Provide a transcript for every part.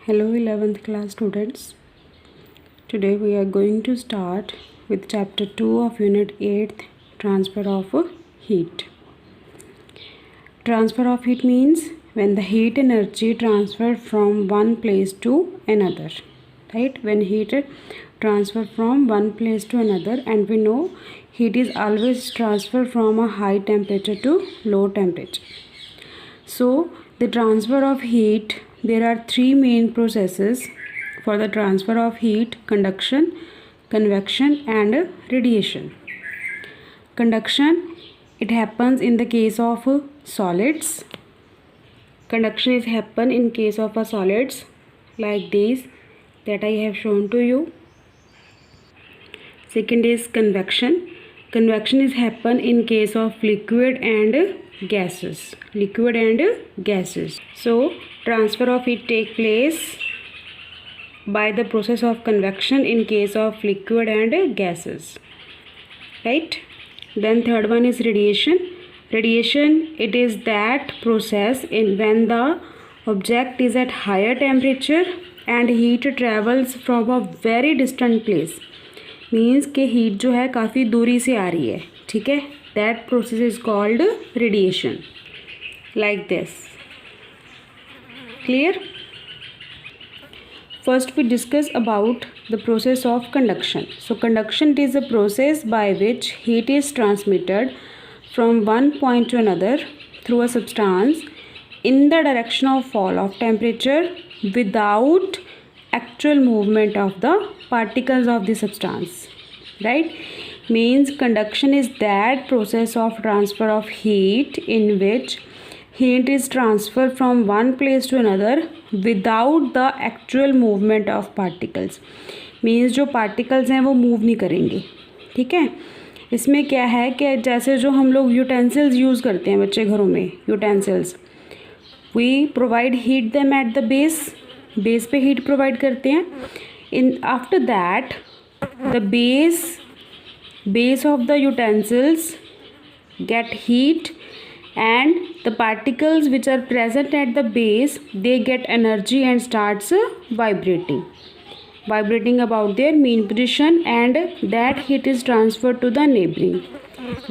Hello 11th class students. Today we are going to start with chapter 2 of unit 8, transfer of heat. Transfer of heat means when the heat energy transferred from one place to another. Right? When heat transfer from one place to another, and we know heat is always transferred from a high temperature to low temperature. So the transfer of heat, there are three main processes for the transfer of heat: conduction, convection and radiation. Conduction, it happens in the case of solids. Conduction is happen in case of solids like these that I have shown to you. Second is convection. Convection is happen in case of liquid and gases. Liquid and gases. So transfer of heat take place by the process of convection in case of liquid and gases. Right? Then third one is radiation. Radiation, it is that process in when the object is at higher temperature and heat travels from a very distant place. Means के heat जो है काफ़ी दूरी से आ रही है. ठीक है, that process is called radiation. Like this. Clear? First we discuss about the process of conduction. So conduction is a process by which heat is transmitted from one point to another through a substance in the direction of fall of temperature without actual movement of the particles of the substance. Right? Means conduction is that process of transfer of heat in which heat is transferred from one place to another without the actual movement of particles. Means जो particles हैं वो move नहीं करेंगे. ठीक है, इसमें क्या है कि जैसे जो हम लोग यूटेंसिल्स यूज़ करते हैं बच्चे घरों में, utensils we provide heat them at the base पे हीट प्रोवाइड करते हैं. In after that the base of the utensils get heat and the particles which are present at the base, they get energy and starts vibrating about their mean position, and that heat is transferred to the neighboring.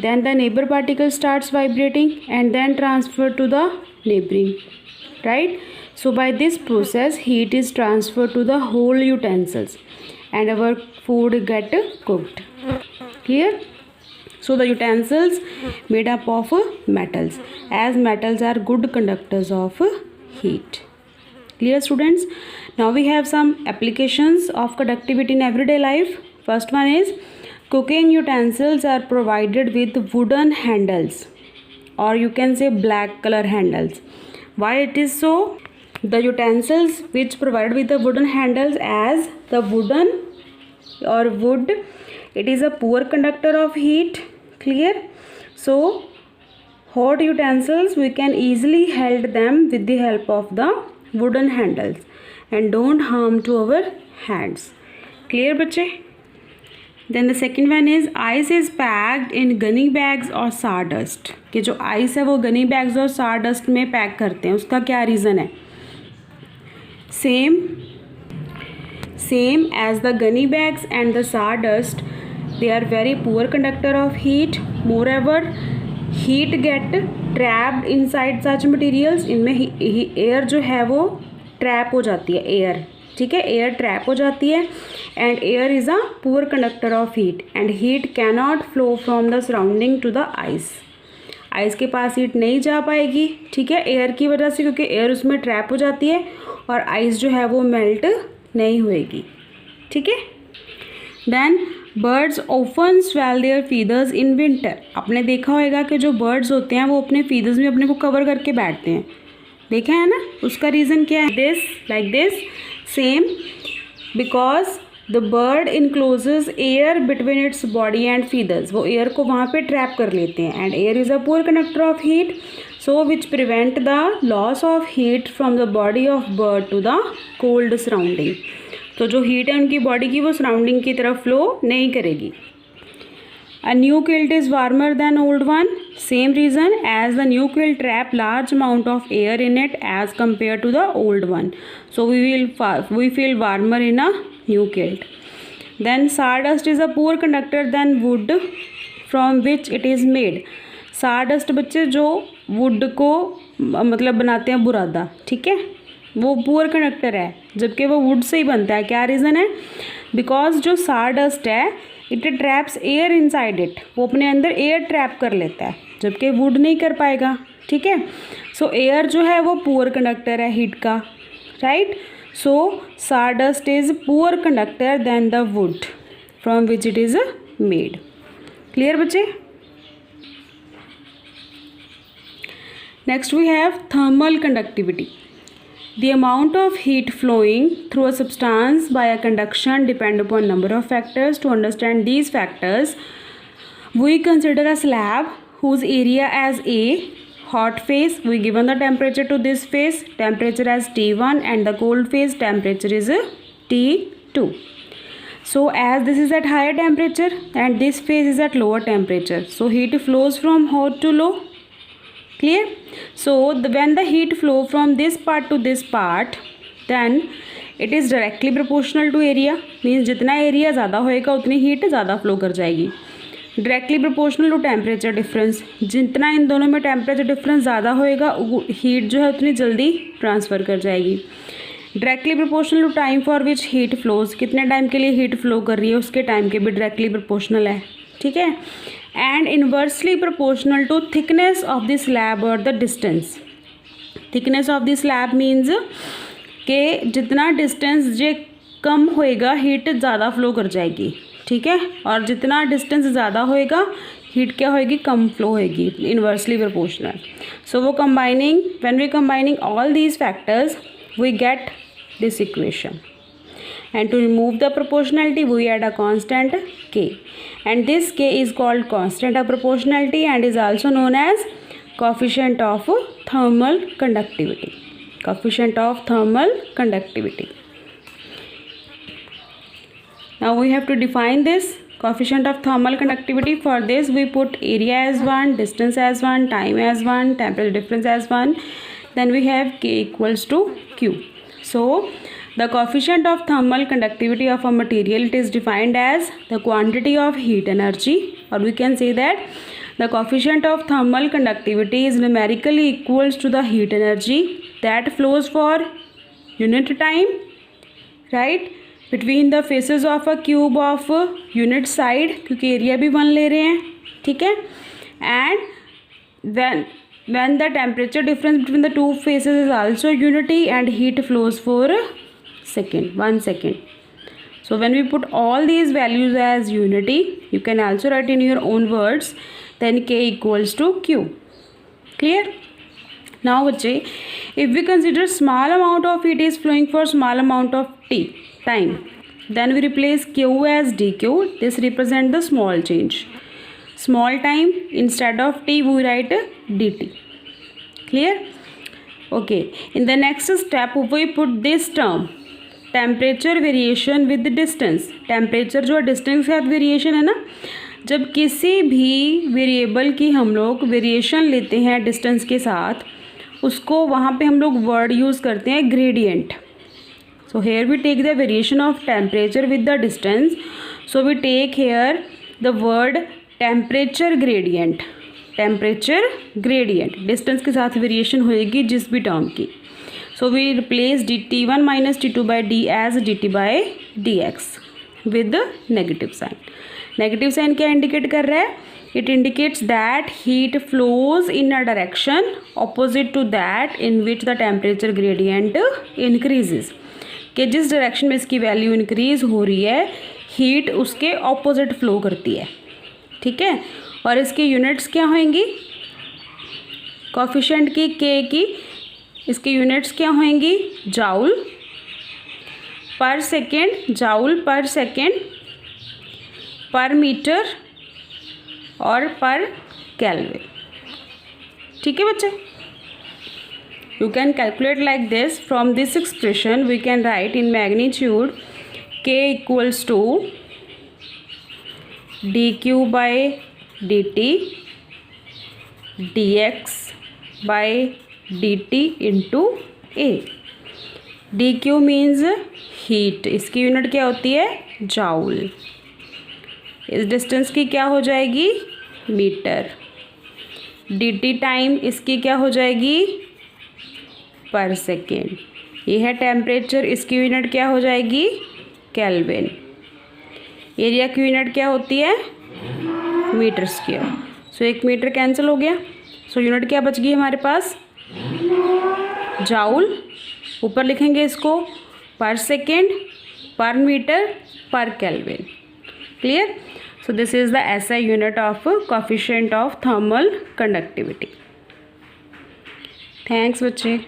Then the neighbor particle starts vibrating and then transferred to the neighboring. Right? So by this process heat is transferred to the whole utensils and our food get cooked. Clear? So the utensils made up of metals, as metals are good conductors of heat. Clear students? Now we have some applications of conductivity in everyday life. First one is cooking utensils are provided with wooden handles, or you can say black color handles. Why it is so? The utensils which provided with the wooden handles, as the wooden or wood, it is a poor conductor of heat. Clear? So hot utensils we can easily hold them with the help of the wooden handles and don't harm to our hands. Clear बच्चे? Then the second one is ice is packed in gunny bags or sawdust. कि जो ice है वो gunny bags और sawdust में pack करते हैं, उसका क्या रीज़न है? Same as the gunny bags and the sawdust, they are very poor conductor of heat. Moreover, heat get trapped inside such materials. इनमें एयर जो है वो ट्रैप हो जाती है. एयर, ठीक है, एयर ट्रैप हो जाती है and air is a poor conductor of heat and heat cannot flow from the surrounding to the ice. Ice के पास हीट नहीं जा पाएगी. ठीक है, एयर की वजह से, क्योंकि एयर उसमें ट्रैप हो जाती है और आइस जो है वो मेल्ट नहीं होएगी. ठीक है. Then birds often swell their feathers in winter. आपने देखा होगा कि जो बर्ड्स होते हैं वो अपने फीदर्स में अपने को कवर करके बैठते हैं. देखा है ना? उसका रीज़न क्या है? This like this same, because the bird encloses air between its body and feathers. वो एयर को वहाँ पे ट्रैप कर लेते हैं and air is a poor conductor of heat, so which prevent the loss of heat from the body of bird to the cold surrounding. तो जो heat है उनकी बॉडी की वो सराउंडिंग की तरफ फ्लो नहीं करेगी. A new quilt is warmer than old one. Same reason, as the new quilt trap large amount of air in it as compared to the old one. So we feel warmer in a new quilt. Then sawdust is a poor conductor than wood from which it is made. sawdust बच्चे जो wood को मतलब बनाते हैं बुरादा, ठीक है, वो पुअर कंडक्टर है जबकि वो वुड से ही बनता है. क्या रीज़न है? बिकॉज जो sawdust है it traps air inside it, वो अपने अंदर एयर ट्रैप कर लेता है जबकि वुड नहीं कर पाएगा. ठीक है, सो एयर जो है वो पुअर कंडक्टर है हीट का, right. So sawdust is poor conductor then the wood from which it is made. Clear बच्चे? Next we have thermal conductivity. The amount of heat flowing through a substance by a conduction depend upon number of factors. To understand these factors, we consider a slab whose area as A, hot phase, we given the temperature to this phase, temperature as T1, and the cold phase temperature is T2. So as this is at higher temperature and this phase is at lower temperature, so heat flows from hot to low. Clear? So when the heat flow from this part to this part, then it is directly proportional to area. Means जितना area ज़्यादा होएगा उतनी heat ज़्यादा flow कर जाएगी. Directly proportional to temperature difference, जितना इन दोनों में टेम्परेचर डिफरेंस ज़्यादा होएगा हीट जो है उतनी जल्दी ट्रांसफ़र कर जाएगी. Directly proportional to time for which heat flows, कितने टाइम के लिए हीट फ्लो कर रही है उसके टाइम के भी डायरेक्टली प्रोपोर्शनल है. ठीक है. And inversely proportional to thickness of the slab और the distance. Thickness of the slab means के जितना डिस्टेंस जे कम होएगा हीट ज़्यादा फ्लो कर जाएगी. ठीक है, और जितना डिस्टेंस ज़्यादा होएगा हीट क्या होएगी, कम फ्लो होएगी. Inversely proportional. सो वो combining, when we combining all these factors we get this equation. And to remove the proportionality we add a constant k, and this k is called constant of proportionality and is also known as coefficient of thermal conductivity. Coefficient of thermal conductivity. Now we have to define this coefficient of thermal conductivity. For this we put area as 1, distance as 1, time as 1, temperature difference as 1. Then we have k equals to q. So the coefficient of thermal conductivity of a material, it is defined as the quantity of heat energy, or we can say that the coefficient of thermal conductivity is numerically equals to the heat energy that flows for unit time, right, between the faces of a cube of unit side, क्योंकि area भी 1 ले रहे हैं. ठीक है. And when the temperature difference between the two faces is also unity and heat flows for 1 second. So when we put all these values as unity, you can also write in your own words, then k equals to q. Clear? Now बच्चे, if we consider small amount of heat is flowing for small amount of time, then we replace q as dq. This represent the small change. Small time, instead of t we write dt. Clear? Okay. In the next step we put this term temperature variation with distance. Temperature जो distance के साथ variation है ना, जब किसी भी variable की हम लोग वेरिएशन लेते हैं डिस्टेंस के साथ, उसको वहाँ पे हम लोग वर्ड यूज़ करते हैं gradient. So here we take the variation of temperature with the distance, so we take here the word temperature gradient. Temperature gradient distance के साथ वेरिएशन होएगी जिस भी टर्म की. So we replace T1 minus T2 by D as dt by dx with the negative sign. Negative sign क्या indicate कर रहा है? It indicates that heat flows in a direction opposite to that in which the temperature gradient increases. कि जिस direction में इसकी value increase हो रही है हीट उसके ऑपोजिट फ्लो करती है. ठीक है, और इसकी यूनिट्स क्या होंगी, कोफिशिएंट की के की इसके यूनिट्स क्या होंगी, joule per second, joule per second, per metre और पर केल्विन. ठीक है बच्चे, you can calculate like this. From this expression we can write in magnitude k equals to dq by dt dx by dt into a। dq means heat, इसकी unit क्या होती है, joule. इस distance की क्या हो जाएगी, मीटर। dt टाइम इसकी क्या हो जाएगी, पर सेकेंड। ये है टेम्परेचर, इसकी यूनिट क्या हो जाएगी, केल्विन। एरिया की यूनिट क्या होती है, मीटर स्क्वायर। सो एक मीटर कैंसिल हो गया। सो यूनिट क्या बच गई हमारे पास, जाउल। ऊपर लिखेंगे इसको पर second, per metre, per kelvin. Clear. So this is the SI unit of coefficient of thermal conductivity. Thanks बच्चे।